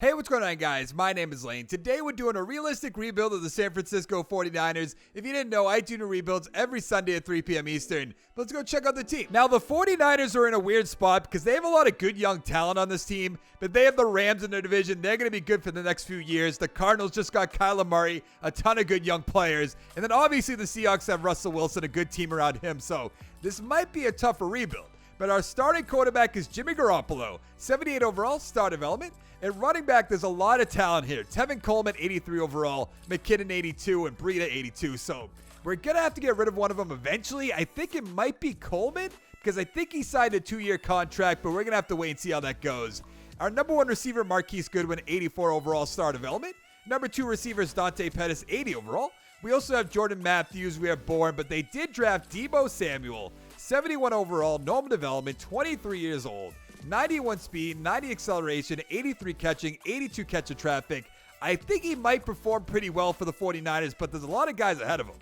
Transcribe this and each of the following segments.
Hey, what's going on, guys? My name is Lane. Today, we're doing a realistic rebuild of the San Francisco 49ers. If you didn't know, I do new rebuilds every Sunday at 3 p.m. Eastern. But let's go check out the team. Now, the 49ers are in a weird spot because they have a lot of good young talent on this team, but they have the Rams in their division. They're going to be good for the next few years. The Cardinals just got Kyler Murray, a ton of good young players. And then, obviously, the Seahawks have Russell Wilson, a good team around him. So, this might be a tougher rebuild. But our starting quarterback is Jimmy Garoppolo, 78 overall, star development. At running back, there's a lot of talent here. Tevin Coleman, 83 overall, McKinnon, 82, and Breida, 82. So we're going to have to get rid of one of them eventually. I think it might be Coleman because I think he signed a 2-year contract, but we're going to have to wait and see how that goes. Our number one receiver, Marquise Goodwin, 84 overall, star development. Number two receiver is Dante Pettis, 80 overall. We also have Jordan Matthews, we have Bourne, but they did draft Deebo Samuel, 71 overall, normal development, 23 years old. 91 speed, 90 acceleration, 83 catching, 82 catch of traffic. I think he might perform pretty well for the 49ers, but there's a lot of guys ahead of him.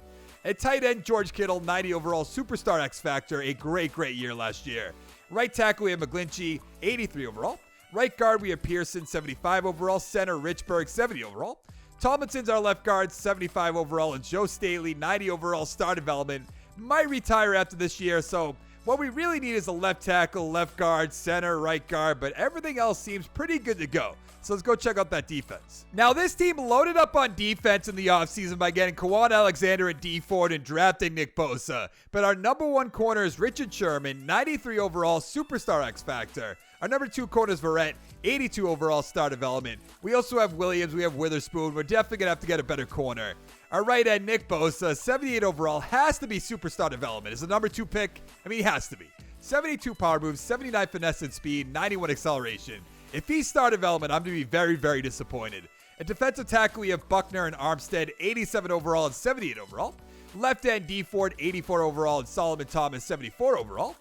At tight end, George Kittle, 90 overall, superstar X Factor, a great year last year. Right tackle, we have McGlinchey, 83 overall. Right guard, we have Pearson, 75 overall. Center, Richburg, 70 overall. Tomlinson's our left guard, 75 overall. And Joe Staley, 90 overall, star development. Might retire after this year, so what we really need is a left tackle, left guard, center, right guard, but everything else seems pretty good to go. So let's go check out that defense. Now, this team loaded up on defense in the offseason by getting Quan Alexander and D Ford and drafting Nick Bosa. But our number one corner is Richard Sherman, 93 overall, superstar X Factor. Our number two corner is Verrett, 82 overall, star development. We also have Williams, we have Witherspoon. We're definitely going to have to get a better corner. Our right end, Nick Bosa, 78 overall, has to be superstar development. Is the number two pick? I mean, he has to be. 72 power moves, 79 finesse and speed, 91 acceleration. If he's star development, I'm going to be very disappointed. At defensive tackle, we have Buckner and Armstead, 87 overall and 78 overall. Left end, D Ford, 84 overall, and Solomon Thomas, 74 overall.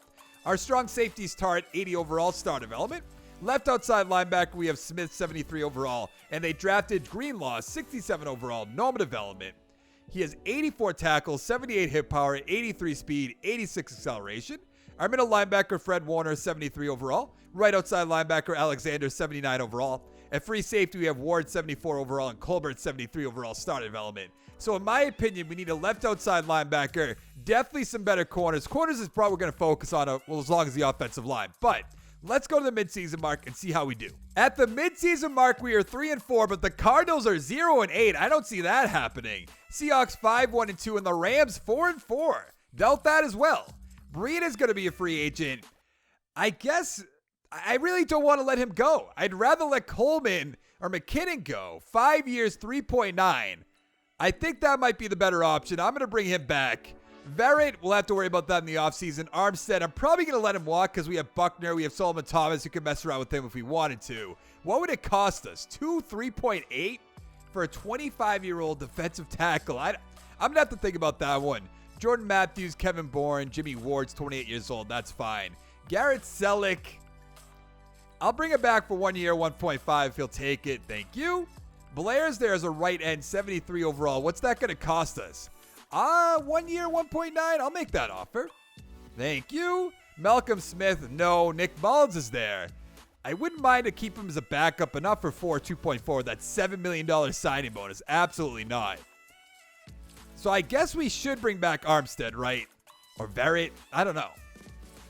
Our strong safeties, Tart, 80 overall, star development. Left outside linebacker, we have Smith, 73 overall, and they drafted Greenlaw, 67 overall, normal development. He has 84 tackles, 78 hit power, 83 speed, 86 acceleration. Our middle linebacker, Fred Warner, 73 overall. Right outside linebacker, Alexander, 79 overall. At free safety, we have Ward, 74 overall, and Colbert, 73 overall, star development. So in my opinion, we need a left outside linebacker, definitely some better corners. Corners is probably going to focus on, as long as the offensive line. But let's go to the midseason mark and see how we do. At the midseason mark, we are 3-4, but the Cardinals are 0-8. I don't see that happening. Seahawks 5-1-2, and the Rams 4-4. Dealt that as well. Breida's going to be a free agent. I guess I really don't want to let him go. I'd rather let Coleman or McKinnon go. 5 years, 3.9. I think that might be the better option. I'm going to bring him back. Verrett, we'll have to worry about that in the offseason. Armstead, I'm probably going to let him walk because we have Buckner, we have Solomon Thomas who can mess around with him if we wanted to. What would it cost us? 3.8 for a 25-year-old defensive tackle? I'm going to have to think about that one. Jordan Matthews, Kevin Bourne, Jimmy Ward's 28 years old. That's fine. Garrett Selleck, I'll bring it back for 1 year, 1.5 if he'll take it. Thank you. Blair's there as a right end, 73 overall. What's that going to cost us? 1 year, 1.9. I'll make that offer. Thank you. Malcolm Smith, no. Nick Mullins is there. I wouldn't mind to keep him as a backup, enough for 2.4. That's $7 million signing bonus. Absolutely not. So I guess we should bring back Armstead, right? Or Verrett? I don't know.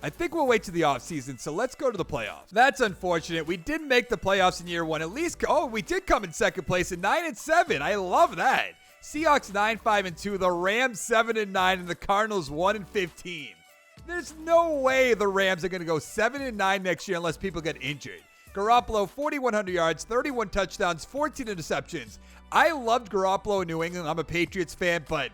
I think we'll wait to the offseason, so let's go to the playoffs. That's unfortunate. We didn't make the playoffs in year one. At least, we did come in second place at 9-7. I love that. Seahawks 9-5-2, the Rams 7-9, and the Cardinals 1-15. There's no way the Rams are going to go 7-9 next year unless people get injured. Garoppolo, 4,100 yards, 31 touchdowns, 14 interceptions. I loved Garoppolo in New England. I'm a Patriots fan, but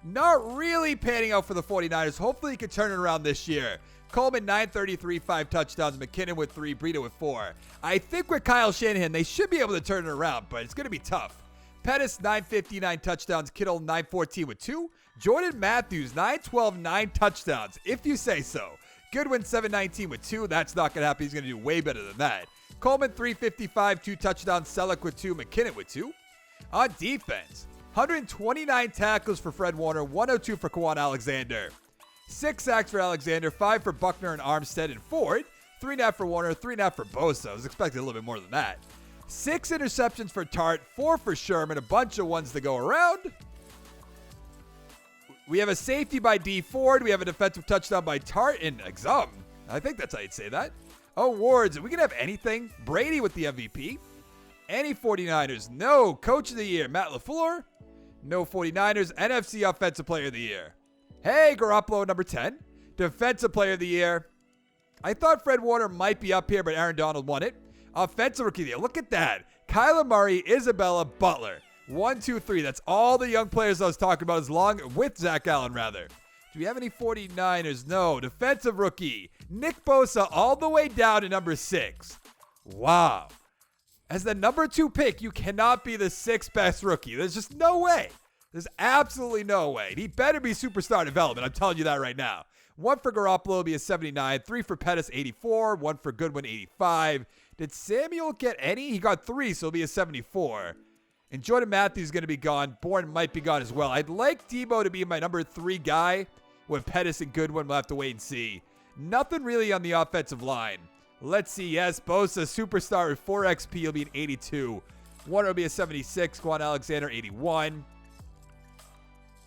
not really panning out for the 49ers. Hopefully he can turn it around this year. Coleman, 933, 5 touchdowns. McKinnon with 3, Breida with 4. I think with Kyle Shanahan, they should be able to turn it around, but it's going to be tough. Pettis, 959 touchdowns. Kittle, 914 with 2. Jordan Matthews, 912, 9 touchdowns, if you say so. Goodwin, 719 with 2. That's not going to happen. He's going to do way better than that. Coleman, 355, 2 touchdowns. Selleck with 2. McKinnon with 2. On defense, 129 tackles for Fred Warner, 102 for Quan Alexander. 6 sacks for Alexander, 5 for Buckner and Armstead and Ford. 3.5 for Warner, 3.5 for Bosa. I was expecting a little bit more than that. 6 interceptions for Tart, 4 for Sherman, a bunch of ones to go around. We have a safety by D Ford. We have a defensive touchdown by Tart and Exum. I think that's how you'd say that. Awards. We can have anything. Brady with the MVP. Any 49ers? No. Coach of the Year, Matt LaFleur. No 49ers. NFC Offensive Player of the Year. Hey, Garoppolo, number 10. Defensive Player of the Year. I thought Fred Warner might be up here, but Aaron Donald won it. Offensive Rookie of the Year. Look at that. Kyler Murray, Isabella, Butler. 1, 2, 3. That's all the young players I was talking about, as long with Zach Allen, rather. Do we have any 49ers? No. Defensive Rookie. Nick Bosa all the way down to number 6. Wow. As the number 2 pick, you cannot be the 6th best rookie. There's just no way. There's absolutely no way. He better be superstar development. I'm telling you that right now. 1 for Garoppolo will be a 79. 3 for Pettis, 84. 1 for Goodwin, 85. Did Samuel get any? He got 3, so it'll be a 74. And Jordan Matthews is going to be gone. Bourne might be gone as well. I'd like Debo to be my number 3 guy. With Pettis and Goodwin, we'll have to wait and see. Nothing really on the offensive line. Let's see. Yes, Bosa, superstar with 4 XP. He'll be an 82. Warner will be a 76. Quan Alexander, 81.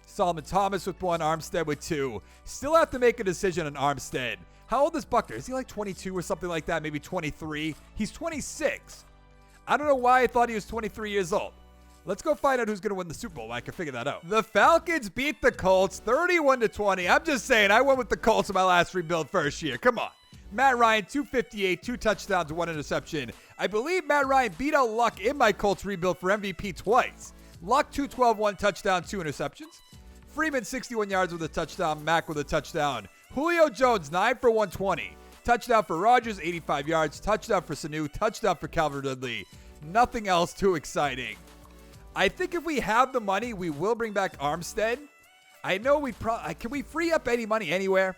Solomon Thomas with 1. Armstead with 2. Still have to make a decision on Armstead. How old is Buckner? Is he like 22 or something like that? Maybe 23? He's 26. I don't know why I thought he was 23 years old. Let's go find out who's going to win the Super Bowl. I can figure that out. The Falcons beat the Colts 31-20. I'm just saying, I went with the Colts in my last rebuild first year. Come on. Matt Ryan, 258, 2 touchdowns, 1 interception. I believe Matt Ryan beat out Luck in my Colts rebuild for MVP twice. Luck, 212, 1 touchdown, 2 interceptions. Freeman, 61 yards with a touchdown. Mack with a touchdown. Julio Jones, 9 for 120. Touchdown for Rodgers, 85 yards. Touchdown for Sanu. Touchdown for Calvin Ridley. Nothing else too exciting. I think if we have the money, we will bring back Armstead. I know can we free up any money anywhere?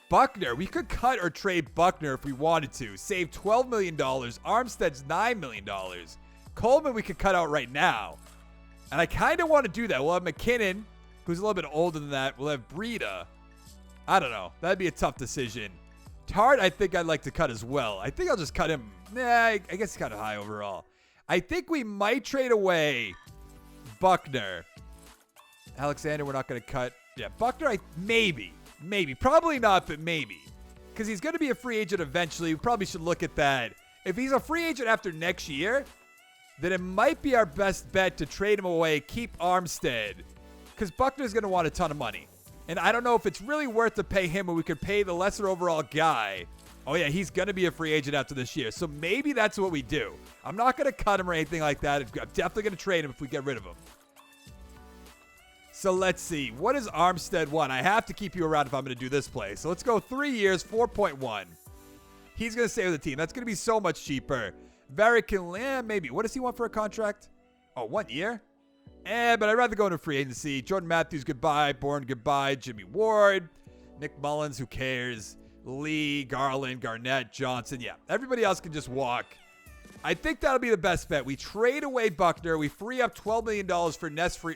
Buckner, we could cut or trade Buckner if we wanted to. Save $12 million. Armstead's $9 million. Coleman we could cut out right now. And I kind of want to do that. We'll have McKinnon, who's a little bit older than that. We'll have Breida. I don't know. That'd be a tough decision. Tart, I think I'd like to cut as well. I think I'll just cut him. I guess he's kind of high overall. I think we might trade away Buckner. Alexander, we're not going to cut. Yeah, Buckner, maybe. Probably not, but maybe. Because he's going to be a free agent eventually. We probably should look at that. If he's a free agent after next year, then it might be our best bet to trade him away, keep Armstead. Because Buckner's going to want a ton of money. And I don't know if it's really worth to pay him, or we could pay the lesser overall guy. Oh, yeah, he's going to be a free agent after this year. So maybe that's what we do. I'm not going to cut him or anything like that. I'm definitely going to trade him if we get rid of him. So let's see. What does Armstead want? I have to keep you around if I'm going to do this play. So let's go 3 years, 4.1. He's going to stay with the team. That's going to be so much cheaper. Varican, maybe. What does he want for a contract? Oh, 1 year? But I'd rather go into free agency. Jordan Matthews, goodbye. Bourne, goodbye. Jimmy Ward. Nick Mullins, who cares? Lee, Garland, Garnett, Johnson. Yeah, everybody else can just walk. I think that'll be the best bet. We trade away Buckner. We free up $12 million for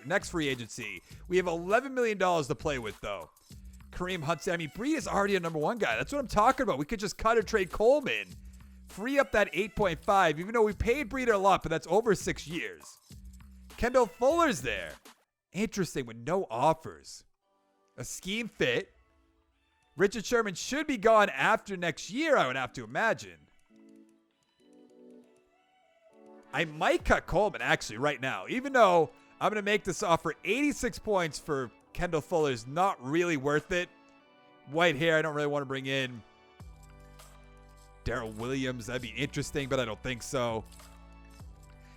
next free agency. We have $11 million to play with, though. Kareem Hunt, Breida is already a number 1 guy. That's what I'm talking about. We could just cut or trade Coleman. Free up that 8.5, even though we paid Breida a lot, but that's over 6 years. Kendall Fuller's there. Interesting, with no offers. A scheme fit. Richard Sherman should be gone after next year, I would have to imagine. I might cut Coleman, actually, right now. Even though I'm going to make this offer, 86 points for Kendall Fuller is not really worth it. White hair, I don't really want to bring in. Darrell Williams, that'd be interesting, but I don't think so.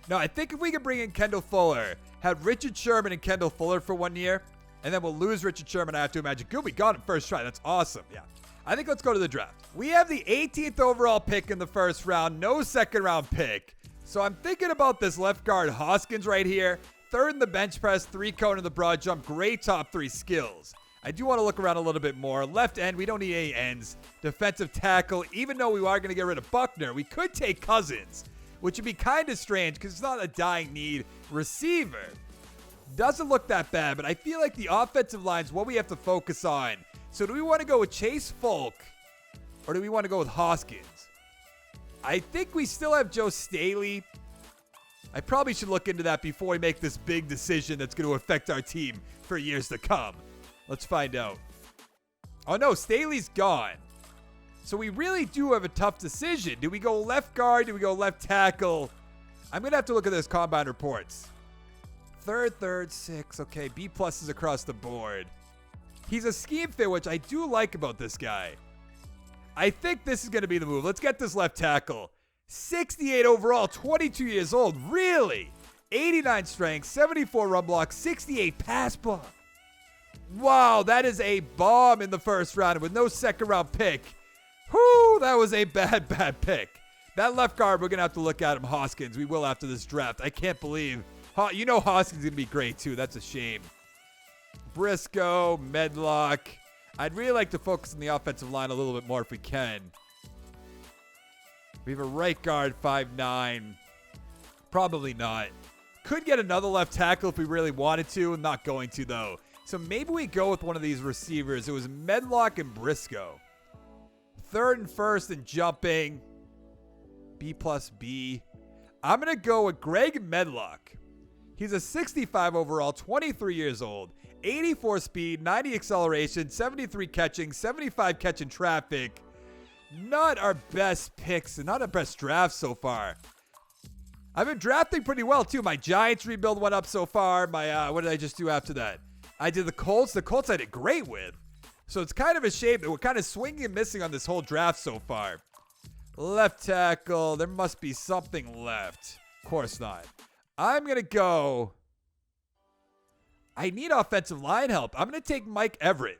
No, I think if we could bring in Kendall Fuller, have Richard Sherman and Kendall Fuller for 1 year, and then we'll lose Richard Sherman, I have to imagine. Good, we got him first try. That's awesome. Yeah. I think let's go to the draft. We have the 18th overall pick in the first round. No second round pick. So I'm thinking about this left guard Hoskins right here. 3rd in the bench press, 3-cone in the broad jump. Great top 3 skills. I do want to look around a little bit more. Left end, we don't need any ends. Defensive tackle, even though we are going to get rid of Buckner, we could take Cousins, which would be kind of strange because it's not a dying need. Receiver doesn't look that bad, but I feel like the offensive line is what we have to focus on. So do we want to go with Chase Folk, or do we want to go with Hoskins? I think we still have Joe Staley. I probably should look into that before we make this big decision that's going to affect our team for years to come. Let's find out. Oh no, Staley's gone. So we really do have a tough decision. Do we go left guard? Do we go left tackle? I'm going to have to look at those combine reports. Third, six. Okay, B pluses across the board. He's a scheme fit, which I do like about this guy. I think this is going to be the move. Let's get this left tackle. 68 overall, 22 years old. Really? 89 strength, 74 run block, 68 pass block. Wow, that is a bomb in the first round with no second round pick. Whoo, that was a bad pick. That left guard, we're going to have to look at him, Hoskins. We will after this draft. I can't believe. You know Hoskins is going to be great, too. That's a shame. Briscoe, Medlock. I'd really like to focus on the offensive line a little bit more if we can. We have a right guard, 5'9". Probably not. Could get another left tackle if we really wanted to. Not going to, though. So maybe we go with one of these receivers. It was Medlock and Briscoe. Third and first and jumping. B plus B. I'm going to go with Greg Medlock. He's a 65 overall, 23 years old. 84 speed, 90 acceleration, 73 catching, 75 catching traffic. Not our best picks and not our best draft so far. I've been drafting pretty well too. My Giants rebuild went up so far. My what did I just do after that? I did the Colts. The Colts I did great with. So it's kind of a shame that we're kind of swinging and missing on this whole draft so far. Left tackle. There must be something left. Of course not. I'm going to go. I need offensive line help. I'm going to take Mike Everett.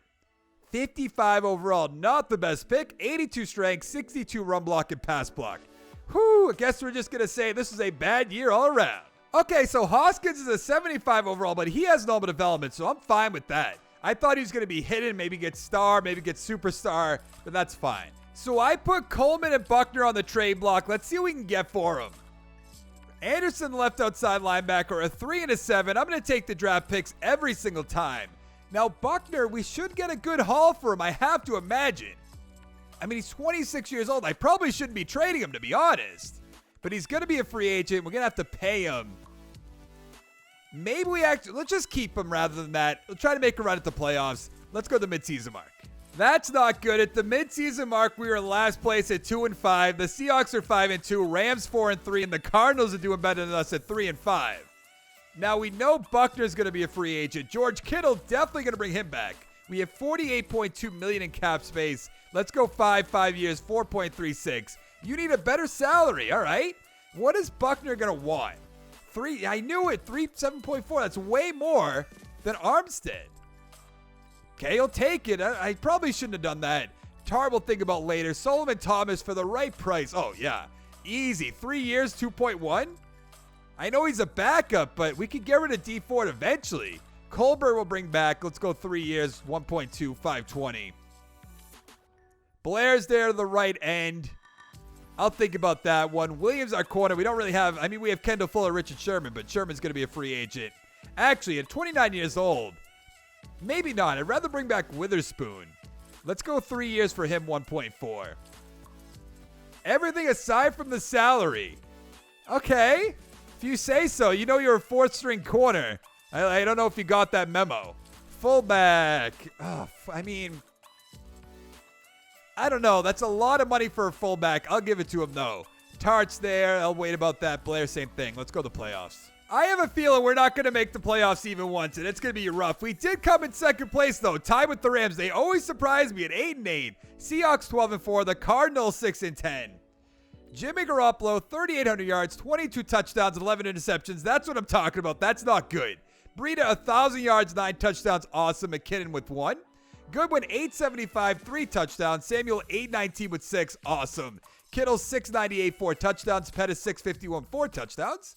55 overall. Not the best pick. 82 strength. 62 run block and pass block. Whew. I guess we're just going to say this is a bad year all around. Okay, so Hoskins is a 75 overall, but he has normal development, so I'm fine with that. I thought he was going to be hidden, maybe get star, maybe get superstar, but that's fine. So I put Coleman and Buckner on the trade block. Let's see what we can get for him. Anderson, left outside linebacker, a 3 and a 7. I'm going to take the draft picks every single time. Now, Buckner, we should get a good haul for him, I have to imagine. I mean, he's 26 years old. I probably shouldn't be trading him, to be honest. But he's going to be a free agent. We're going to have to pay him. Maybe let's just keep him rather than that. We'll try to make a run at the playoffs. Let's go to the midseason mark. That's not good. At the midseason mark, we were in last place at 2-5. The Seahawks are 5-2. Rams 4-3, and the Cardinals are doing better than us at 3-5. Now we know Buckner's going to be a free agent. George Kittle definitely going to bring him back. We have $48.2 million in cap space. Let's go 5 years, 4.36. You need a better salary, all right? What is Buckner going to want? I knew it. 7.4. That's way more than Armstead. Okay, he'll take it. I probably shouldn't have done that. Tar will think about later. Solomon Thomas for the right price. Oh, yeah. Easy. 3 years, 2.1. I know he's a backup, but we could get rid of D Ford eventually. Colbert will bring back. Let's go 3 years, 1.2, 520. Blair's there to the right end. I'll think about that one. Williams, our corner. We don't really have. I mean, we have Kendall Fuller, Richard Sherman, but Sherman's going to be a free agent. Actually, at 29 years old, maybe not. I'd rather bring back Witherspoon. Let's go 3 years for him, 1.4. Everything aside from the salary. Okay. If you say so. You know you're a fourth string corner. I don't know if you got that memo. Fullback. Oh, I mean, I don't know. That's a lot of money for a fullback. I'll give it to him, though. Tart's there. I'll wait about that. Blair, same thing. Let's go to the playoffs. I have a feeling we're not going to make the playoffs even once, and it's going to be rough. We did come in second place, though. Tied with the Rams. They always surprise me at 8-8. Seahawks 12-4. The Cardinals 6-10. Jimmy Garoppolo, 3,800 yards, 22 touchdowns, 11 interceptions. That's what I'm talking about. That's not good. Breida, 1,000 yards, 9 touchdowns. Awesome. McKinnon with 1. Goodwin, 875, 3 touchdowns. Samuel, 819 with 6. Awesome. Kittle, 698, 4 touchdowns. Pettis, 651, 4 touchdowns.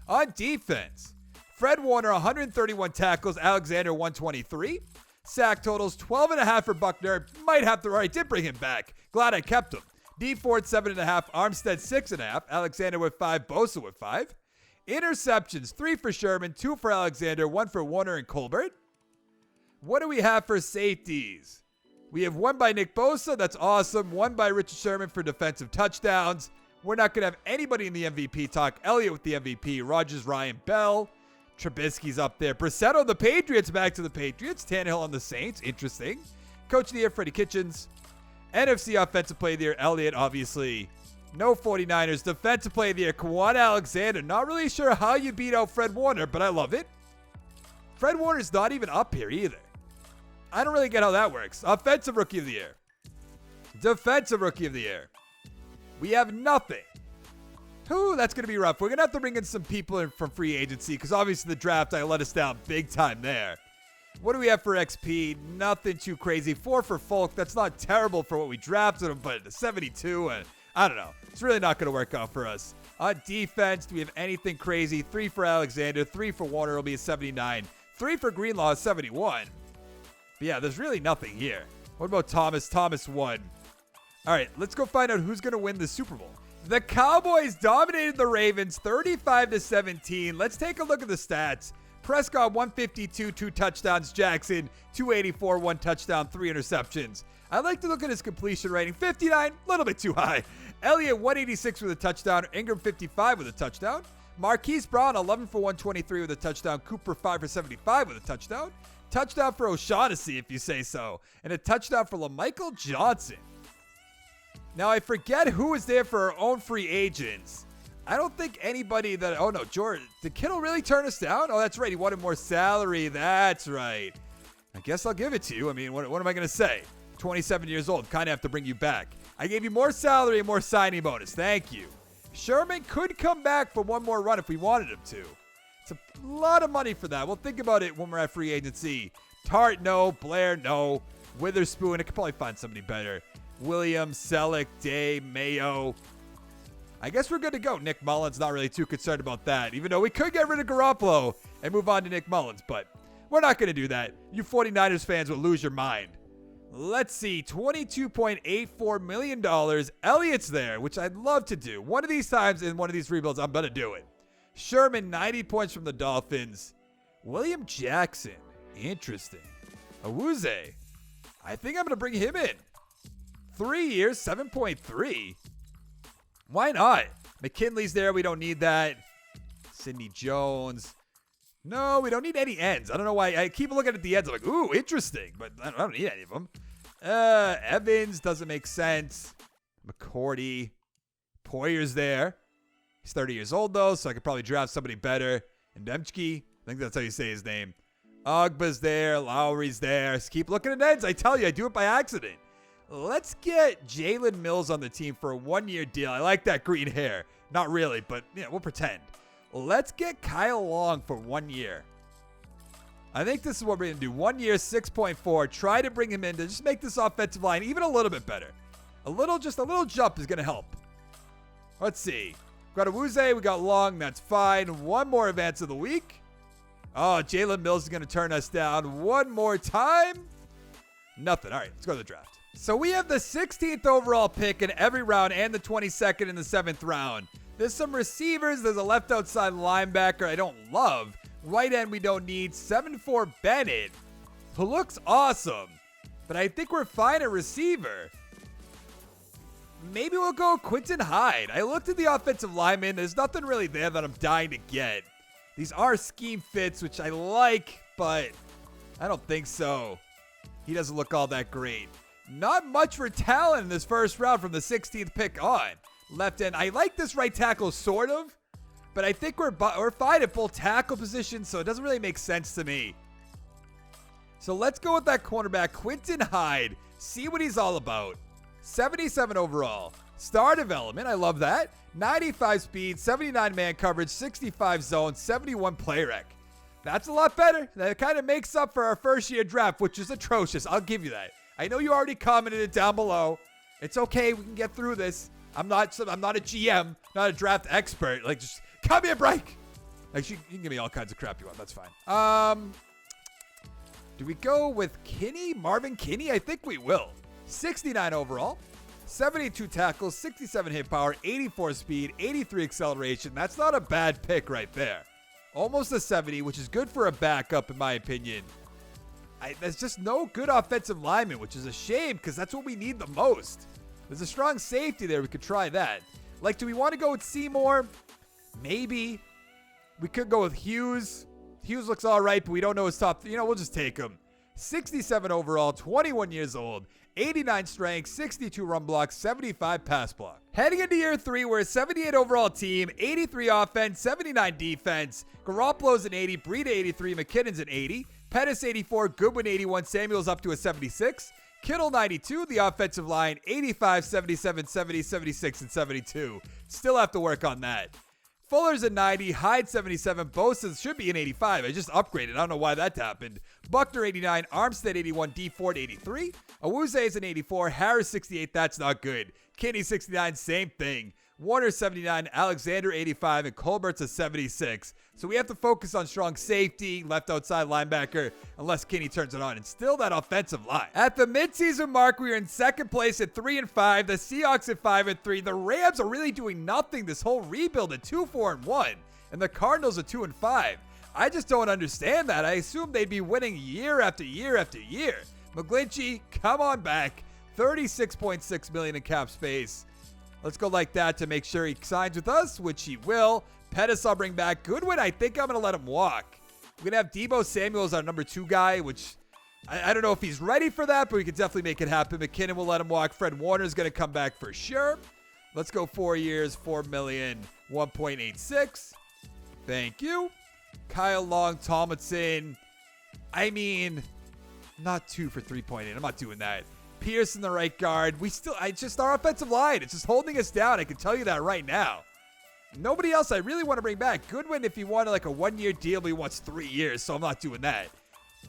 On defense, Fred Warner, 131 tackles. Alexander, 123. Sack totals, 12.5 for Buckner. Might have to, I did bring him back. Glad I kept him. D Ford, 7.5. Armstead, 6.5. Alexander with 5. Bosa with 5. Interceptions, 3 for Sherman, 2 for Alexander, 1 for Warner and Colbert. What do we have for safeties? We have 1 by Nick Bosa. That's awesome. 1 by Richard Sherman for defensive touchdowns. We're not going to have anybody in the MVP talk. Elliott with the MVP. Rodgers, Ryan, Bell. Trubisky's up there. Brissett on the Patriots, back to the Patriots. Tannehill on the Saints. Interesting. Coach of the Year, Freddie Kitchens. NFC Offensive Player of the Year, Elliott, obviously. No 49ers. Defensive Player of the Year, Quan Alexander. Not really sure how you beat out Fred Warner, but I love it. Fred Warner's not even up here either. I don't really get how that works. Offensive Rookie of the Year. Defensive Rookie of the Year. We have nothing. Ooh, that's going to be rough. We're going to have to bring in some people in from free agency because obviously the draft, I let us down big time there. What do we have for XP? Nothing too crazy. 4 for Folk. That's not terrible for what we drafted him, but 72, and I don't know. It's really not going to work out for us. On defense, do we have anything crazy? 3 for Alexander. 3 for Warner will be a 79. 3 for Greenlaw is 71. But yeah, there's really nothing here. What about Thomas? Thomas won. All right, let's go find out who's going to win the Super Bowl. The Cowboys dominated the Ravens 35-17. Let's take a look at the stats. Prescott, 152, 2 touchdowns. Jackson, 284, 1 touchdown, 3 interceptions. I like to look at his completion rating. 59, a little bit too high. Elliott, 186 with a touchdown. Ingram, 55 with a touchdown. Marquise Brown, 11 for 123 with a touchdown. Cooper, 5 for 75 with a touchdown. Touchdown for O'Shaughnessy, if you say so. And a touchdown for LaMichael Johnson. Now, I forget who was there for our own free agents. I don't think anybody that... Oh, no, Jordan. Did Kittle really turn us down? Oh, that's right. He wanted more salary. That's right. I guess I'll give it to you. I mean, what am I going to say? 27 years old. Kind of have to bring you back. I gave you more salary and more signing bonus. Thank you. Sherman could come back for one more run if we wanted him to. It's a lot of money for that. We'll think about it when we're at free agency. Tart, no. Blair, no. Witherspoon, I could probably find somebody better. Williams, Selleck, Day, Mayo. I guess we're good to go. Nick Mullins, not really too concerned about that. Even though we could get rid of Garoppolo and move on to Nick Mullins. But we're not going to do that. You 49ers fans will lose your mind. Let's see. $22.84 million. Elliott's there, which I'd love to do. One of these times in one of these rebuilds, I'm going to do it. Sherman, 90 points from the Dolphins. William Jackson. Interesting. Awuzie. I think I'm going to bring him in. 3 years, 7.3. Why not? McKinley's there. We don't need that. Sidney Jones. No, we don't need any ends. I don't know why. I keep looking at the ends. I'm like, ooh, interesting. But I don't need any of them. Evans doesn't make sense. McCourty. Poyer's there. He's 30 years old, though, so I could probably draft somebody better. And Demchke. I think that's how you say his name. Ogba's there. Lowry's there. Just keep looking at ends. I tell you, I do it by accident. Let's get Jalen Mills on the team for a 1-year deal. I like that green hair. Not really, but we'll pretend. Let's get Kyle Long for 1 year. I think this is what we're going to do. 1 year, 6.4. Try to bring him in to just make this offensive line even a little bit better. Just a little jump is going to help. Let's see. We got Awuzie. We got Long. That's fine. One more advance of the week. Oh, Jalen Mills is going to turn us down one more time. Nothing. All right, let's go to the draft. So we have the 16th overall pick in every round and the 22nd in the 7th round. There's some receivers. There's a left outside linebacker I don't love. Right end we don't need. 7-4 Bennett, who looks awesome. But I think we're fine at receiver. Maybe we'll go Quinton Hyde. I looked at the offensive lineman. There's nothing really there that I'm dying to get. These are scheme fits, which I like, but I don't think so. He doesn't look all that great. Not much for talent in this first round from the 16th pick on. Left end. I like this right tackle, sort of. But I think we're fine at both tackle positions, so it doesn't really make sense to me. So let's go with that cornerback, Quinton Hyde. See what he's all about. 77 overall. Star development. I love that. 95 speed, 79 man coverage, 65 zone, 71 play rec. That's a lot better. That kind of makes up for our first year draft, which is atrocious. I'll give you that. I know you already commented it down below. It's okay. We can get through this. I'm not a GM, not a draft expert. Like, just cut me a break. Like, you can give me all kinds of crap you want. That's fine. Do we go with Kinney? Marvin Kinney? I think we will. 69 overall. 72 tackles, 67 hit power, 84 speed, 83 acceleration. That's not a bad pick right there. Almost a 70, which is good for a backup, in my opinion. There's just no good offensive lineman, which is a shame because that's what we need the most. There's a strong safety there. We could try that. Like, do we want to go with Seymour? Maybe. We could go with Hughes. Hughes looks all right, but we don't know his top. We'll just take him. 67 overall, 21 years old, 89 strength, 62 run block, 75 pass block. Heading into year 3, we're a 78 overall team, 83 offense, 79 defense. Garoppolo's an 80, Breida 83, McKinnon's an 80, Pettis 84, Goodwin 81, Samuel's up to a 76. Kittle 92, the offensive line 85, 77, 70, 76, and 72. Still have to work on that. Fuller's a 90, Hyde 77, Bosa should be an 85. I just upgraded. I don't know why that happened. Buckner 89, Armstead 81, D Ford 83. Awuzie is an 84, Harris 68, that's not good. Kinney 69, same thing. Warner 79, Alexander 85, and Colbert's a 76. So we have to focus on strong safety, left outside linebacker, unless Kinney turns it on. And still that offensive line. At the midseason mark, we are in second place at 3-5. The Seahawks at 5-3. The Rams are really doing nothing this whole rebuild at 2-4-1. And the Cardinals at 2-5. I just don't understand that. I assume they'd be winning year after year after year. McGlinchey, come on back. $36.6 million in cap space. Let's go like that to make sure he signs with us, which he will. Pettis I'll bring back. Goodwin, I think I'm going to let him walk. We're going to have Debo Samuel as our number 2 guy, which I don't know if he's ready for that, but we can definitely make it happen. McKinnon will let him walk. Fred Warner's going to come back for sure. Let's go 4 years, $4 million, 1.86. Thank you. Kyle Long, Tomlinson. I mean, not 2 for 3.8. I'm not doing that. Pearson, the right guard. Our offensive line, it's just holding us down. I can tell you that right now. Nobody else I really want to bring back. Goodwin, if he wanted like a 1-year deal, but he wants 3 years, so I'm not doing that.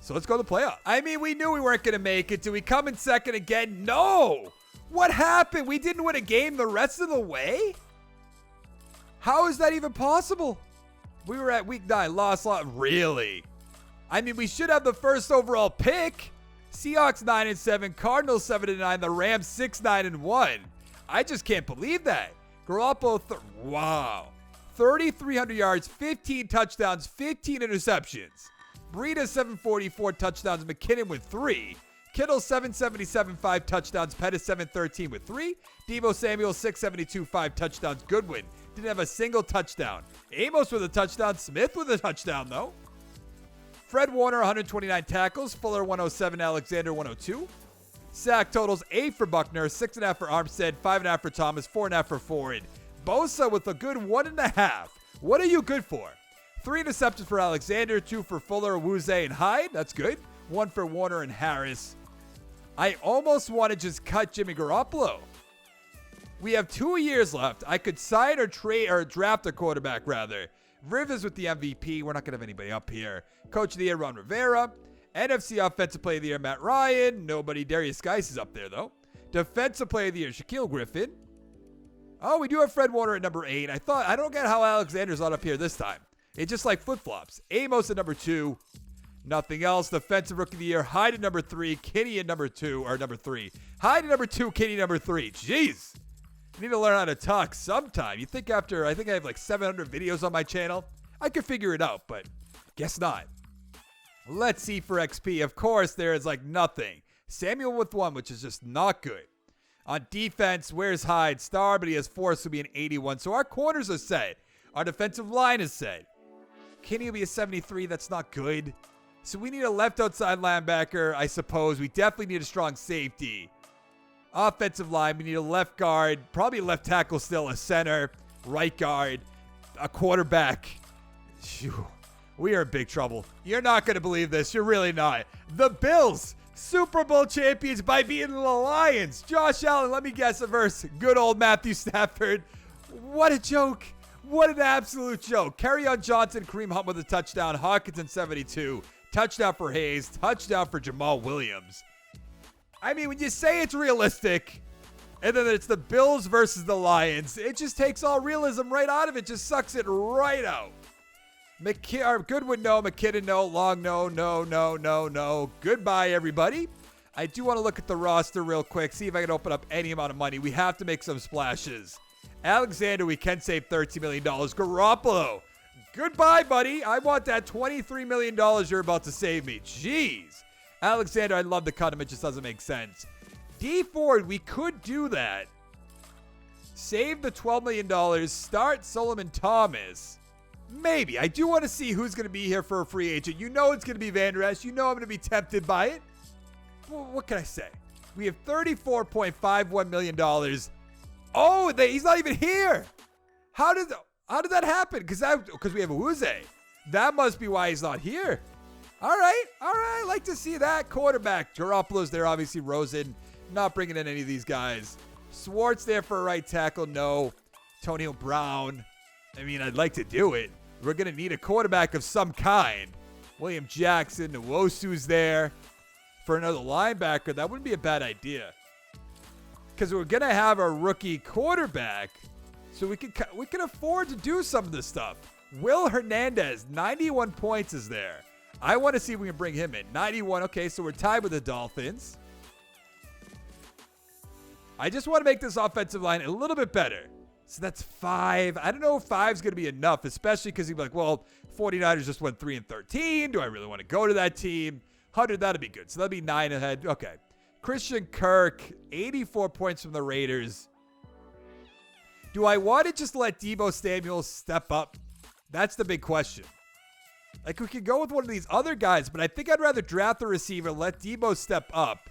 So let's go to the playoffs. I mean, we knew we weren't going to make it. Do we come in second again? No! What happened? We didn't win a game the rest of the way? How is that even possible? We were at week 9, lost. Really? I mean, we should have the first overall pick. Seahawks 9-7, Cardinals 7-9, the Rams 6-9-1. I just can't believe that. Garoppolo, wow. 3,300 yards, 15 touchdowns, 15 interceptions. Breida 744 touchdowns, McKinnon with 3. Kittle 777, 5 touchdowns. Pettis 713 with 3. Debo Samuel 672, 5 touchdowns. Goodwin didn't have a single touchdown. Amos with a touchdown. Smith with a touchdown though. Fred Warner 129 tackles. Fuller 107. Alexander 102. Sack totals 8 for Buckner, 6.5 for Armstead, 5.5 for Thomas, 4.5 for Ford. Bosa with a good 1.5. What are you good for? 3 interceptions for Alexander, 2 for Fuller, Awuzie, and Hyde. That's good. 1 for Warner and Harris. I almost want to just cut Jimmy Garoppolo. We have 2 years left. I could sign or trade or draft a quarterback rather. Rivers with the MVP. We're not going to have anybody up here. Coach of the year, Ron Rivera. NFC Offensive Player of the Year, Matt Ryan. Nobody. Darius Geis is up there, though. Defensive Player of the Year, Shaquille Griffin. Oh, we do have Fred Warner at number 8. I don't get how Alexander's not up here this time. It's just like flip-flops. Amos at number 2. Nothing else. Defensive Rookie of the Year, Hyde at number 3. Kinney at number 2, or number 3. Hyde at number 2, Kinney number 3. Jeez. I need to learn how to talk sometime. You think after, I think I have like 700 videos on my channel, I could figure it out, but guess not. Let's see for XP. Of course, there is like nothing. Samuel with 1, which is just not good. On defense, where's Hyde? Star, but he has 4, so he'll be an 81. So our corners are set. Our defensive line is set. Kinney will be a 73. That's not good. So we need a left outside linebacker, I suppose. We definitely need a strong safety. Offensive line, we need a left guard, probably a left tackle still, a center, right guard, a quarterback. Phew. We are in big trouble. You're not going to believe this. You're really not. The Bills, Super Bowl champions by beating the Lions. Josh Allen, let me guess a verse. Good old Matthew Stafford. What a joke. What an absolute joke. Kerryon Johnson, Kareem Hunt with a touchdown. Hawkinson 72. Touchdown for Hayes. Touchdown for Jamal Williams. I mean, when you say it's realistic, and then it's the Bills versus the Lions, it just takes all realism right out of it. Just sucks it right out. Goodwin, no. McKinnon, no. Long, no. Goodbye, everybody. I do want to look at the roster real quick, see if I can open up any amount of money. We have to make some splashes. Alexander, we can save $13 million. Garoppolo, goodbye, buddy. I want that $23 million you're about to save me. Jeez. Alexander, I'd love to cut him. It just doesn't make sense. D Ford, we could do that. Save the $12 million. Start Solomon Thomas. Maybe. I do want to see who's going to be here for a free agent. You know it's going to be Van Der Esch. You know I'm going to be tempted by it. Well, what can I say? We have $34.51 million. Oh, he's not even here. How did that happen? Because we have Uze. That must be why he's not here. All right. I like to see that. Quarterback. Garoppolo's there, obviously. Rosen. Not bringing in any of these guys. Swartz there for a right tackle. No. Antonio Brown. I mean, I'd like to do it. We're going to need a quarterback of some kind. William Jackson. Nwosu's there. For another linebacker, that wouldn't be a bad idea. Because we're going to have a rookie quarterback. So we can afford to do some of this stuff. Will Hernandez, 91 points is there. I want to see if we can bring him in. 91. Okay, so we're tied with the Dolphins. I just want to make this offensive line a little bit better. So that's 5. I don't know if 5's going to be enough, especially because you'd be like, well, 49ers just went 3-13. Do I really want to go to that team? 100, that'd be good. So that'd be 9 ahead. Okay. Christian Kirk, 84 points from the Raiders. Do I want to just let Deebo Samuel step up? That's the big question. Like, we could go with one of these other guys, but I think I'd rather draft the receiver, let Deebo step up.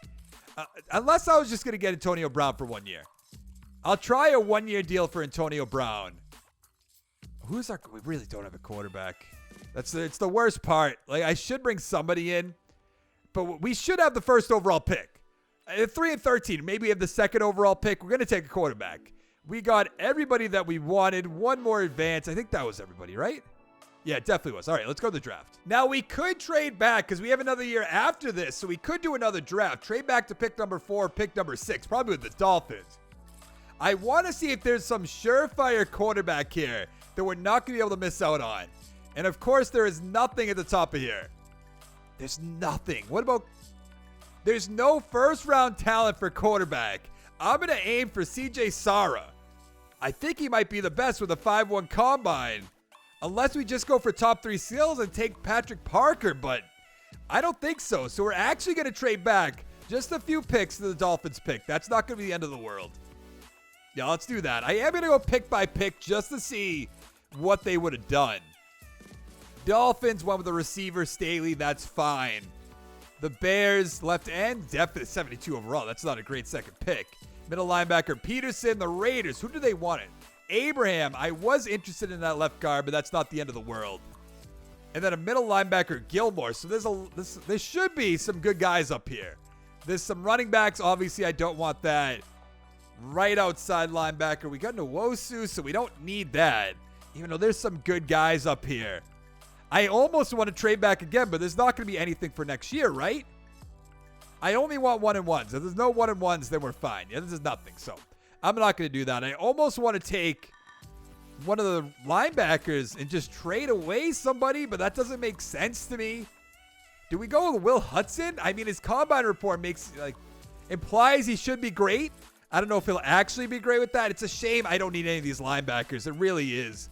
Unless I was just going to get Antonio Brown for 1 year. I'll try a 1-year deal for Antonio Brown. We really don't have a quarterback. It's the worst part. Like, I should bring somebody in, but we should have the first overall pick. At 3-13, maybe we have the second overall pick. We're going to take a quarterback. We got everybody that we wanted. One more advance. I think that was everybody, right? Yeah, it definitely was. All right, let's go to the draft. Now, we could trade back because we have another year after this, so we could do another draft. Trade back to pick number 4, pick number 6, probably with the Dolphins. I want to see if there's some surefire quarterback here that we're not going to be able to miss out on. And, of course, there is nothing at the top of here. There's nothing. What about... There's no first-round talent for quarterback. I'm going to aim for CJ Sara. I think he might be the best with a 5-1 combine. Unless we just go for top 3 skills and take Patrick Parker, but I don't think so. So we're actually going to trade back just a few picks to the Dolphins pick. That's not going to be the end of the world. Yeah, let's do that. I am going to go pick by pick just to see what they would have done. Dolphins went with the receiver, Staley. That's fine. The Bears, left end, definitely 72 overall. That's not a great second pick. Middle linebacker, Peterson. The Raiders, who do they want it? Abraham. I was interested in that left guard, but that's not the end of the world. And then a middle linebacker, Gilmore. So there should be some good guys up here. There's some running backs. Obviously, I don't want that. Right outside linebacker, we got Nwosu, so we don't need that. Even though there's some good guys up here. I almost want to trade back again, but there's not going to be anything for next year, right? I only want 1-1s. If there's no 1-1s, then we're fine. Yeah, this is nothing, so I'm not going to do that. I almost want to take one of the linebackers and just trade away somebody, but that doesn't make sense to me. Do we go with Will Hudson? I mean, his combine report implies he should be great. I don't know if he'll actually be great with that. It's a shame I don't need any of these linebackers. It really is.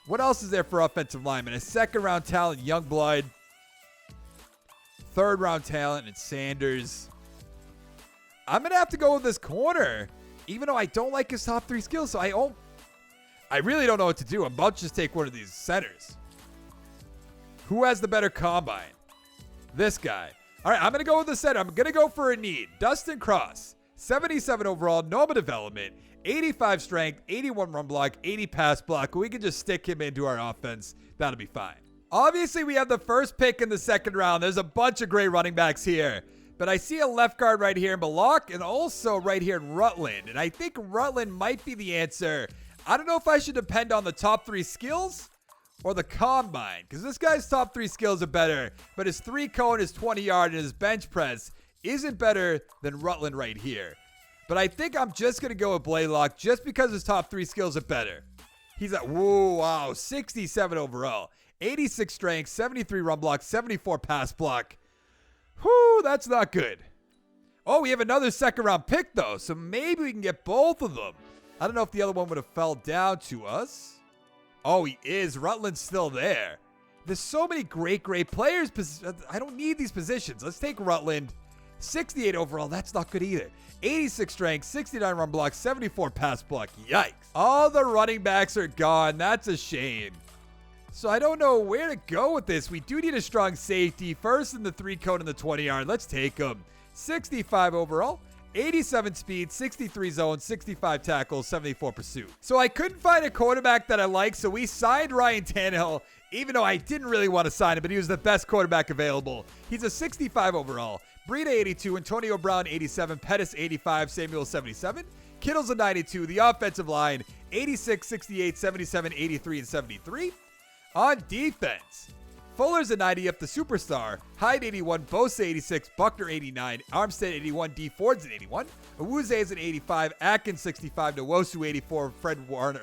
What else is there for offensive linemen? A second-round talent, Youngblood. Third-round talent, it's Sanders. I'm going to have to go with this corner, even though I don't like his top 3 skills. So I really don't know what to do. I'm about to just take one of these centers. Who has the better combine? This guy. All right, I'm going to go with the center. I'm going to go for a need. Dustin Cross, 77 overall, normal development. 85 strength, 81 run block, 80 pass block. We can just stick him into our offense. That'll be fine. Obviously, we have the first pick in the second round. There's a bunch of great running backs here. But I see a left guard right here in Bullock and also right here in Rutland. And I think Rutland might be the answer. I don't know if I should depend on the top 3 skills or the combine. Because this guy's top 3 skills are better. But his 3-cone, his 20-yard, and his bench press isn't better than Rutland right here. But I think I'm just going to go with Blaylock just because his top 3 skills are better. He's at, whoa, wow, 67 overall. 86 strength, 73 run block, 74 pass block. Whew, that's not good. Oh, we have another second-round pick, though, so maybe we can get both of them. I don't know if the other one would have fell down to us. Oh, he is. Rutland's still there. There's so many great players. I don't need these positions. Let's take Rutland. 68 overall. That's not good either. 86 strength, 69 run block, 74 pass block. Yikes. All the running backs are gone. That's a shame. So I don't know where to go with this. We do need a strong safety. First in the 3 cone and the 20-yard. Let's take him. 65 overall. 87 speed, 63 zone, 65 tackles, 74 pursuit. So I couldn't find a quarterback that I like, so we signed Ryan Tannehill, even though I didn't really want to sign him, but he was the best quarterback available. He's a 65 overall. Breida 82, Antonio Brown 87, Pettis 85, Samuel 77. Kittle's a 92. The offensive line 86, 68, 77, 83, and 73. On defense, Fuller's a 90 up the superstar. Hyde 81, Bosa 86, Buckner 89, Armstead 81, D Ford's an 81, Awuze's an 85, Atkins 65, Nwosu 84, Fred Warner.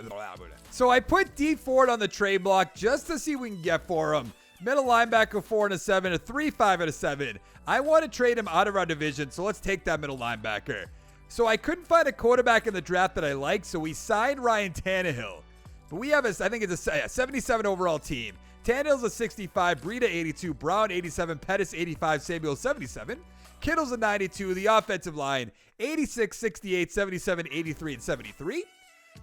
So I put D Ford on the trade block just to see what we can get for him. Middle linebacker 4 and a 7, a 3, 5 and a 7. I want to trade him out of our division, so let's take that middle linebacker. So I couldn't find a quarterback in the draft that I liked, so we signed Ryan Tannehill. But we have I think it's a 77 overall team. Tannehill's a 65, Breida 82, Brown 87, Pettis 85, Samuel 77. Kittle's a 92. The offensive line 86, 68, 77, 83, and 73.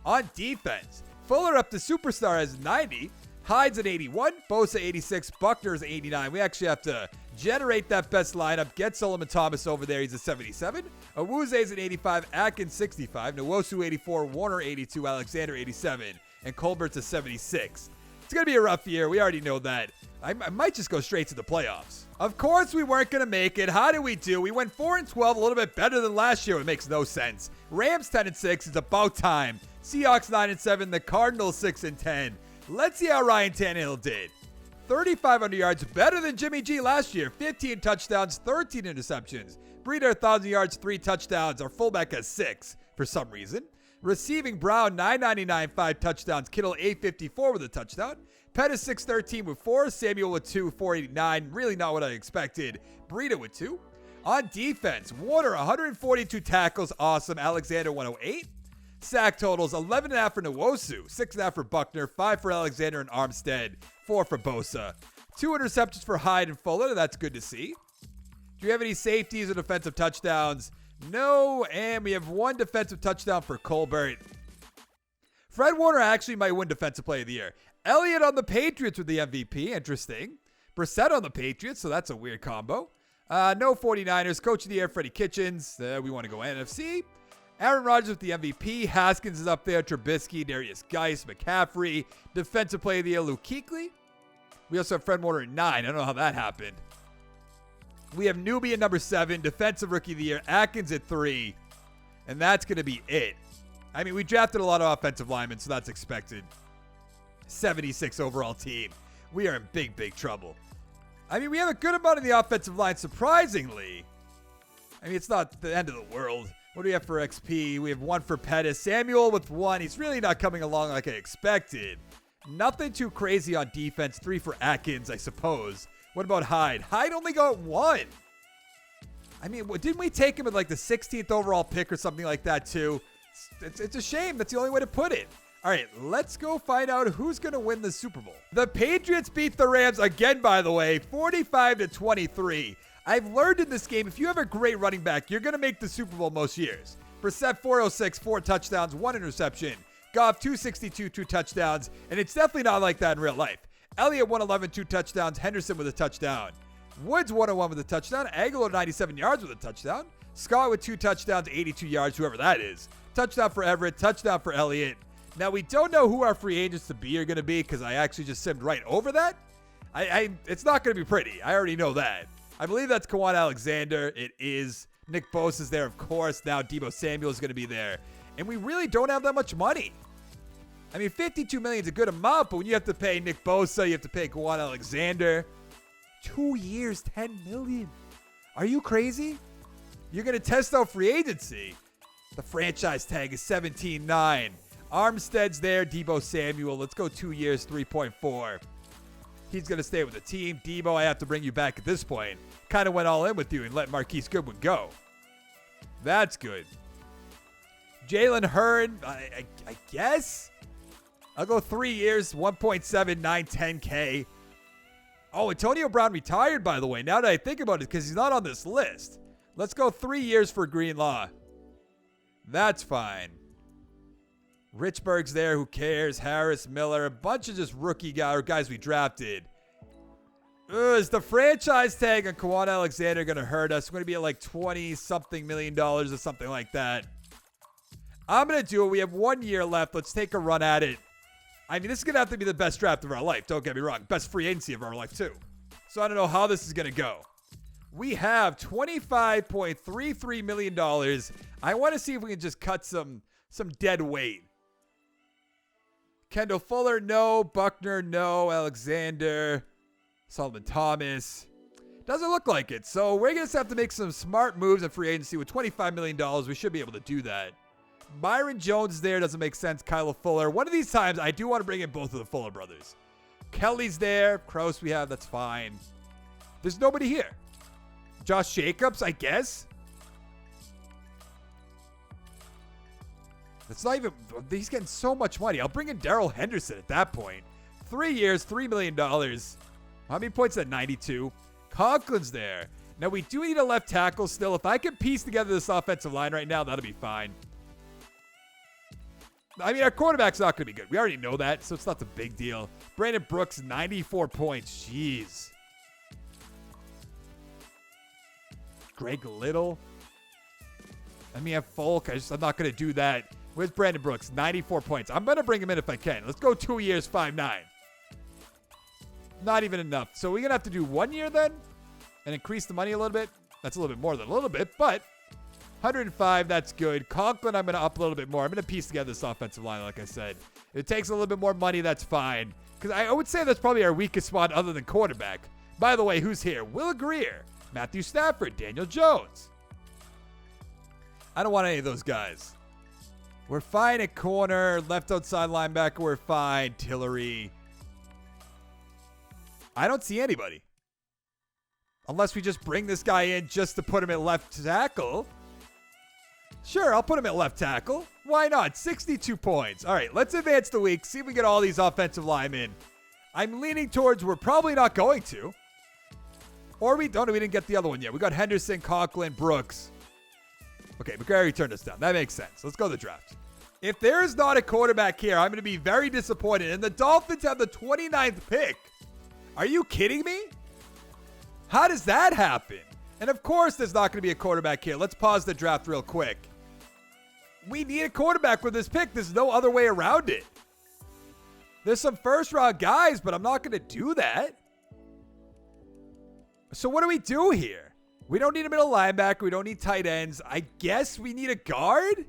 On defense, Fuller up to superstar as 90. Hyde's an 81, Bosa 86, Buckner's 89. We actually have to generate that best lineup. Get Solomon Thomas over there. He's a 77. Awuze's an 85, Atkins 65, Nwosu 84, Warner 82, Alexander 87, and Colbert's a 76. It's going to be a rough year. We already know that. I might just go straight to the playoffs. Of course we weren't going to make it. How did we do? We went 4-12, a little bit better than last year. It makes no sense. Rams 10-6. It's about time. Seahawks 9-7. The Cardinals 6-10. Let's see how Ryan Tannehill did. 3,500 yards, better than Jimmy G last year. 15 touchdowns, 13 interceptions. Breida 1,000 yards, 3 touchdowns. Our fullback has 6 for some reason. Receiving Brown 999, 5 touchdowns. Kittle 854 with a touchdown. Pettis 613 with 4. Samuel with 2, 489. Really not what I expected. Breida with 2. On defense, Warner 142 tackles. Awesome. Alexander 108. Sack totals 11.5 for Nwosu, 6.5 for Buckner, 5 for Alexander and Armstead, 4 for Bosa. 2 interceptions for Hyde and Fuller. That's good to see. Do you have any safeties or defensive touchdowns? No, and we have 1 defensive touchdown for Colbert. Fred Warner actually might win Defensive Player of the Year. Elliott on the Patriots with the MVP. Interesting. Brissett on the Patriots, so that's a weird combo. No 49ers. Coach of the Year, Freddie Kitchens. We want to go NFC. Aaron Rodgers with the MVP. Haskins is up there. Trubisky, Darius Geis, McCaffrey. Defensive Player of the Year, Luke Kuechly. We also have Fred Warner at 9. I don't know how that happened. We have Newbie at number 7. Defensive Rookie of the Year, Atkins at 3. And that's going to be it. I mean, we drafted a lot of offensive linemen, so that's expected. 76 overall team. We are in big, big trouble. I mean, we have a good amount of the offensive line, surprisingly. I mean, it's not the end of the world. What do we have for XP? We have 1 for Pettis. Samuel with 1. He's really not coming along like I expected. Nothing too crazy on defense. 3 for Atkins, I suppose. What about Hyde? Hyde only got 1. I mean, didn't we take him at like the 16th overall pick or something like that too? It's a shame. That's the only way to put it. All right, let's go find out who's going to win the Super Bowl. The Patriots beat the Rams again, by the way, 45-23. I've learned in this game, if you have a great running back, you're going to make the Super Bowl most years. Brissett, 406, 4 touchdowns, 1 interception. Goff, 262, 2 touchdowns. And it's definitely not like that in real life. Elliott, 111, 2 touchdowns. Henderson with a touchdown. Woods, 101 with a touchdown. Aguilar, 97 yards with a touchdown. Scott with 2 touchdowns, 82 yards, whoever that is. Touchdown for Everett, touchdown for Elliott. Now, we don't know who our free agents to be are going to be because I actually just simmed right over that. It's not going to be pretty. I already know that. I believe that's Kwan Alexander. It is. Nick Bosa is there, of course. Now Deebo Samuel is going to be there. And we really don't have that much money. I mean, $52 million is a good amount, but when you have to pay Nick Bosa, you have to pay Kwan Alexander. 2 years, $10 million. Are you crazy? You're going to test out free agency. The franchise tag is $17.9. Armstead's there. Deebo Samuel. Let's go 2 years, 3.4. He's going to stay with the team. Deebo, I have to bring you back at this point. Kind of went all in with you and let Marquise Goodwin go. That's good. Jalen Hurd, I guess. I'll go 3 years, 1.7, 10K. Oh, Antonio Brown retired, by the way. Now that I think about it, because he's not on this list. Let's go 3 years for Greenlaw. That's fine. Richburg's there. Who cares? Harris, Miller. A bunch of just rookie guys we drafted. Is the franchise tag on Kwan Alexander going to hurt us? We're going to be at like $20-something million or something like that. I'm going to do it. We have 1 year left. Let's take a run at it. I mean, this is going to have to be the best draft of our life. Don't get me wrong. Best free agency of our life, too. So I don't know how this is going to go. We have $25.33 million. I want to see if we can just cut some dead weight. Kendall Fuller, no. Buckner, no. Alexander. Solomon Thomas. Doesn't look like it. So we're going to have to make some smart moves in free agency with $25 million. We should be able to do that. Byron Jones there. Doesn't make sense. Kyla Fuller. One of these times, I do want to bring in both of the Fuller brothers. Kelly's there. Kraus we have. That's fine. There's nobody here. Josh Jacobs, I guess. That's not even... He's getting so much money. I'll bring in Darrell Henderson at that point. 3 years, $3 million. How many points at 92? Conklin's there. Now, we do need a left tackle still. If I can piece together this offensive line right now, that'll be fine. I mean, our quarterback's not going to be good. We already know that, so it's not the big deal. Brandon Brooks, 94 points. Jeez. Greg Little. I mean, I have Folk. I'm not going to do that. Where's Brandon Brooks? 94 points. I'm going to bring him in if I can. Let's go 2 years, 5'9". Not even enough. So we're going to have to do 1 year then and increase the money a little bit. That's a little bit more than a little bit, but 105, that's good. Conklin, I'm going to up a little bit more. I'm going to piece together this offensive line, like I said. If it takes a little bit more money, that's fine. Because I would say that's probably our weakest spot other than quarterback. By the way, who's here? Will Greer, Matthew Stafford, Daniel Jones. I don't want any of those guys. We're fine at corner. Left outside linebacker, we're fine. Tillery. I don't see anybody. Unless we just bring this guy in just to put him at left tackle. Sure, I'll put him at left tackle. Why not? 62 points. All right, let's advance the week. See if we get all these offensive linemen. I'm leaning towards we're probably not going to. Or we didn't get the other one yet. We got Henderson, Conklin, Brooks. Okay, McGarry turned us down. That makes sense. Let's go to the draft. If there is not a quarterback here, I'm going to be very disappointed. And the Dolphins have the 29th pick. Are you kidding me? How does that happen? And of course, there's not going to be a quarterback here. Let's pause the draft real quick. We need a quarterback with this pick. There's no other way around it. There's some first-round guys, but I'm not going to do that. So what do we do here? We don't need a middle linebacker. We don't need tight ends. I guess we need a guard?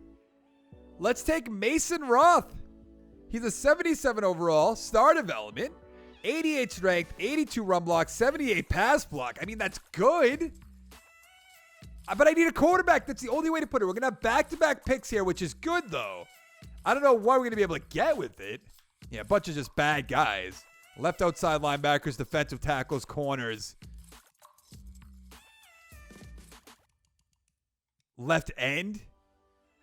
Let's take Mason Roth. He's a 77 overall, star development, 88 strength, 82 run block, 78 pass block. I mean, that's good. But I need a quarterback. That's the only way to put it. We're going to have back-to-back picks here, which is good, though. I don't know what we're going to be able to get with it. Yeah, a bunch of just bad guys. Left outside linebackers, defensive tackles, corners. Left end.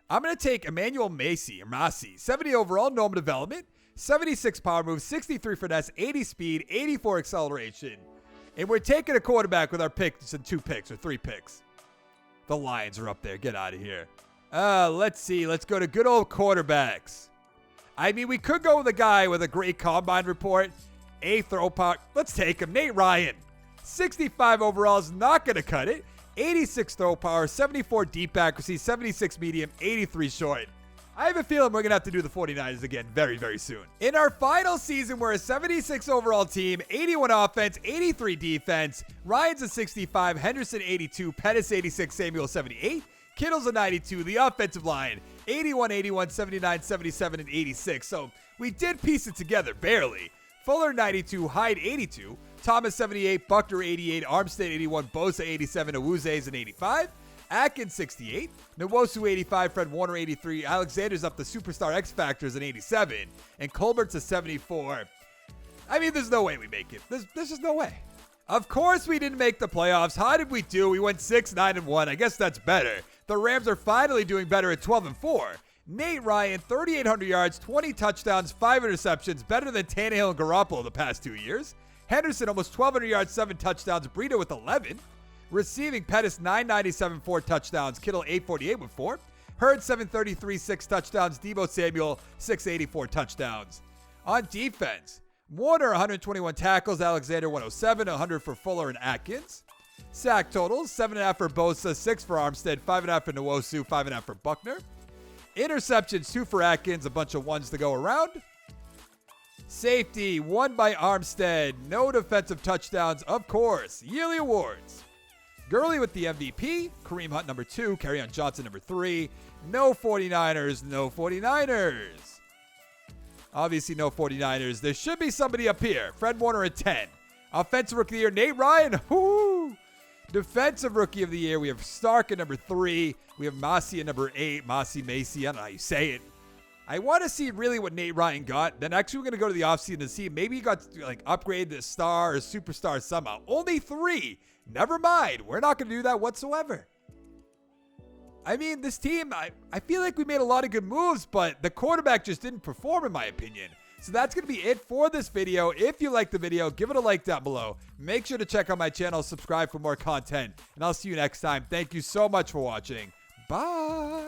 I'm going to take Emmanuel Massey, 70 overall, normal development, 76 power move, 63 finesse, 80 speed, 84 acceleration. And we're taking a quarterback with our picks and 2 picks or 3 picks. The Lions are up there. Get out of here. Let's see. Let's go to good old quarterbacks. I mean, we could go with a guy with a great combine report. A throw power. Let's take him. Nate Ryan. 65 overall is not going to cut it. 86 throw power, 74 deep accuracy, 76 medium, 83 short. I have a feeling we're going to have to do the 49ers again very, very soon. In our final season, we're a 76 overall team, 81 offense, 83 defense. Ryan's a 65, Henderson 82, Pettis 86, Samuel 78, Kittle's a 92. The offensive line, 81, 81, 79, 77, and 86. So we did piece it together, barely. Fuller 92, Hyde 82, Thomas 78, Buckner 88, Armstead 81, Bosa 87, Awuze's an 85, Atkins 68, Nwosu 85, Fred Warner 83, Alexander's up the superstar X Factors an 87, and Colbert's a 74. I mean, there's no way we make it. There's just no way. Of course we didn't make the playoffs. How did we do? We went 6-9-1. I guess that's better. The Rams are finally doing better at 12-4. Nate Ryan, 3,800 yards, 20 touchdowns, 5 interceptions, better than Tannehill and Garoppolo the past 2 years. Henderson, almost 1,200 yards, 7 touchdowns. Breida with 11. Receiving, Pettis 997, 4 touchdowns. Kittle 848 with 4. Hurd 733, 6 touchdowns. Deebo Samuel 684 touchdowns. On defense, Warner 121 tackles. Alexander 107, 100 for Fuller and Atkins. Sack totals, 7.5 for Bosa, 6 for Armstead, 5.5 for Nwosu, 5.5 for Buckner. Interceptions, 2 for Atkins, a bunch of ones to go around. Safety, 1 by Armstead. No defensive touchdowns, of course. Yearly awards. Gurley with the MVP. Kareem Hunt number 2. Kerryon Johnson number 3. No 49ers. No 49ers. Obviously no 49ers. There should be somebody up here. Fred Warner at 10. Offensive Rookie of the Year, Nate Ryan. Woo! Defensive Rookie of the Year, we have Stark at number 3. We have Massey at number 8. Massey. I don't know how you say it. I want to see really what Nate Ryan got. Then actually we're going to go to the offseason and see maybe he got like upgraded to star or superstar somehow. Only 3. Never mind. We're not going to do that whatsoever. I mean, this team, I feel like we made a lot of good moves, but the quarterback just didn't perform in my opinion. So that's going to be it for this video. If you liked the video, give it a like down below. Make sure to check out my channel, subscribe for more content, and I'll see you next time. Thank you so much for watching. Bye.